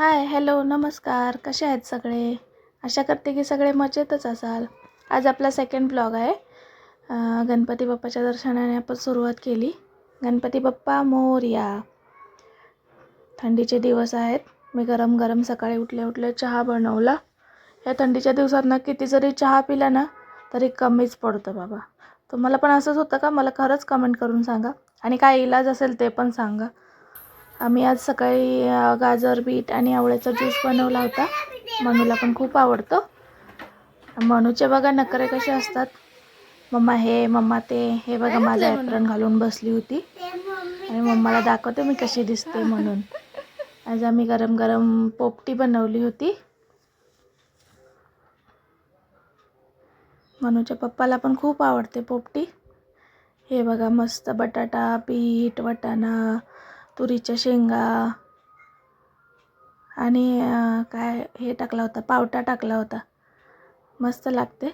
हाय, hello, नमस्कार. कसे आहेत सगळे? आशा करते की सगळे मजेतच असाल. आज आपला सेकंड ब्लॉग आहे. गणपती बाप्पाच्या दर्शनाने आपण सुरुवात केली. गणपती बाप्पा मोरया. थंडीचे दिवस आहेत. मी गरम गरम सकाळी उठले चहा बनवला. या थंडीच्या दिवसात ना किती जरी चहा पिला ना तरी कमीच पडतं बाबा. तुम्हाला पण असंच होतं का? मला खरंच कमेंट करून सांगा. आणि काय इलाज असेल ते पण सांगा. आम्ही आज सकाळी गाजर, बीट आणि आवळ्याचा ज्यूस बनवला होता. मनूला पण खूप आवडतो. मनूचे बघा नखरे कसे असतात. मम्मा हे, मम्मा ते. हे बघा माझं ॲप्रन घालून बसली होती आणि मम्माला दाखवते मी कशी दिसते म्हणून. आज आम्ही गरम गरम पोपटी बनवली होती. मनूच्या पप्पाला पण खूप आवडते पोपटी. हे बघा मस्त बटाटा, बीट, वाटाणा, तुरीच्या शेंगा आणि काय हे टाकला होता, पावटा टाकला होता. मस्त लागते.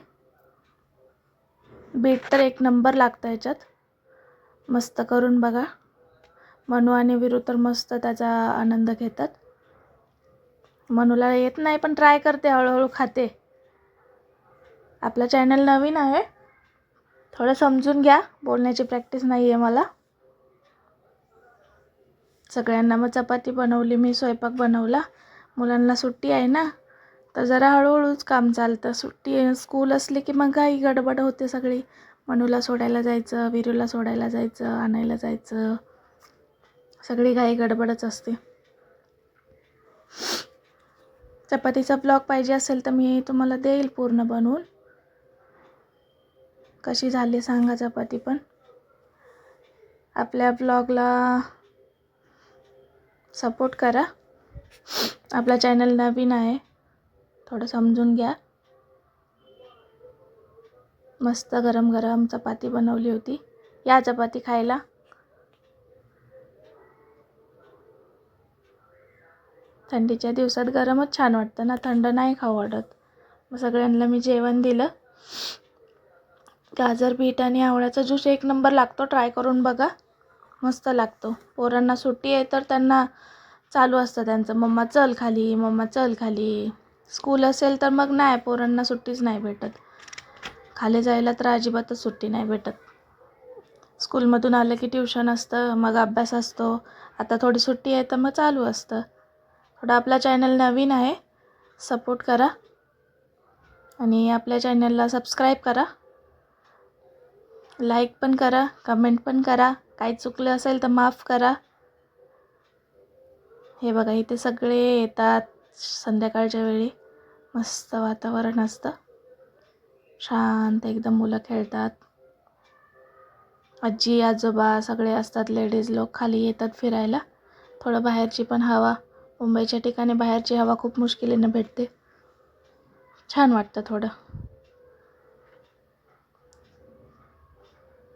बीट तर एक नंबर लागतं याच्यात. मस्त करून बघा. मनू आणि विरू तर मस्त त्याचा आनंद घेतात. मनूला येत नाही पण ट्राय करते, हळूहळू खाते. आपला चॅनल नवीन आहे, थोडं समजून घ्या. बोलण्याची प्रॅक्टिस नाही आहे मला. सगळ्यांना मग चपाती बनवली, मी स्वयंपाक बनवला. मुलांना सुट्टी आहे ना, तर जरा हळूहळूच काम चालतं. सुट्टी स्कूल असली की मग घाई गडबड होते सगळी. मनूला सोडायला जायचं, विरूला सोडायला जायचं, आणायला जायचं. सगळी घाई गडबडच असते. चपातीचा ब्लॉग पाहिजे असेल तर मी तुम्हाला देईल पूर्ण बनवून. कशी झाली सांगा चपाती पण. आपल्या ब्लॉगला सपोर्ट करा. आपला चॅनल नवीन आहे, थोडं समजून घ्या. मस्त गरम गरम चपाती बनवली होती. या चपाती खायला. थंडीच्या दिवसात गरमच छान वाटतं ना, थंड नाही खाऊ वाटत. मग सगळ्यांना मी जेवण दिलं. गाजर, बीट आणि आवळ्याचा ज्यूस एक नंबर लागतो. ट्राय करून बघा, मस्त लागतो. पोरांना सुट्टी आहे तर त्यांना चालू असतं त्यांचं, मम्मा चल खाली, मम्मा चल खाली. स्कूल असेल तर मग नाही, पोरांना सुट्टीच नाही भेटत. खाली जायला तर अजिबातच सुट्टी नाही भेटत. स्कूलमधून आलं की ट्युशन असतं, मग अभ्यास असतो. आता थोडी सुट्टी आहे तर मग चालू असतं. थोडं आपला चॅनल नवीन आहे, सपोर्ट करा. आणि आपल्या चॅनलला सबस्क्राईब करा. लाईक पण करा, कमेंट पण करा. काही चुकलं असेल तर माफ करा. हे बघा इथे सगळे येतात संध्याकाळच्या वेळी. मस्त वातावरण असतं, शांत एकदम. मुलं खेळतात, आजी आजोबा सगळे असतात. लेडीज लोक खाली येतात फिरायला. थोडं बाहेरची पण हवा. मुंबईच्या ठिकाणी बाहेरची हवा खूप मुश्किलीने भेटते. छान वाटतं थोडं.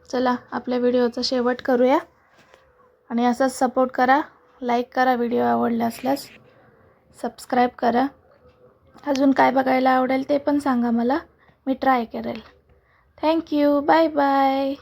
चला आपल्या व्हिडिओचा शेवट करूया. आणि असंच सपोर्ट करा, लाईक करा. व्हिडिओ आवडला असल्यास सबस्क्राईब करा. अजून काय बघायला आवडेल ते पण सांगा मला, मी ट्राय करेल. थँक्यू. Bye bye.